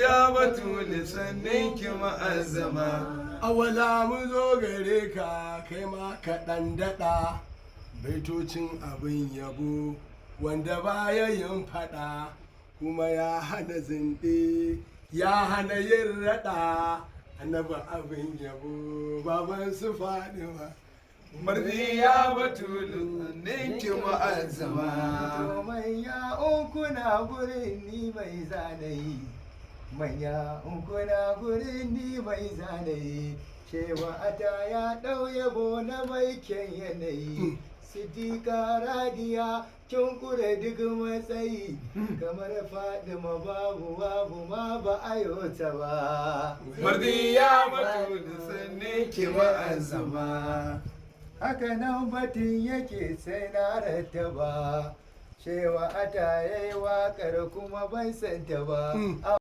mardiya batuli sannin ki ma'azzama. Awala mu zo gare ka kai ma ka ɗan daɗa baitocin abin yabo wanda baya yin faɗa kuma ya hana zinde ya hana yin raɗa annaba abin yabo baban su Fadima. Mardiya batuli sannin ki ma'azzama. Manya unkuna gurin ni mai zanayi, manya unkuna gurin ni mai zanayi, cewa ata ya ɗau yabo na mai kyan yanayi. Siddiƙa Radiya kin kure duk matsayi, kamar Fadima babu ma ba a yota ba. Mardiya batuli sannin ki ma'azzama. Haka nan batun yake sai na rattaba, cewa ata yayi waƙar kuma ban santa ba.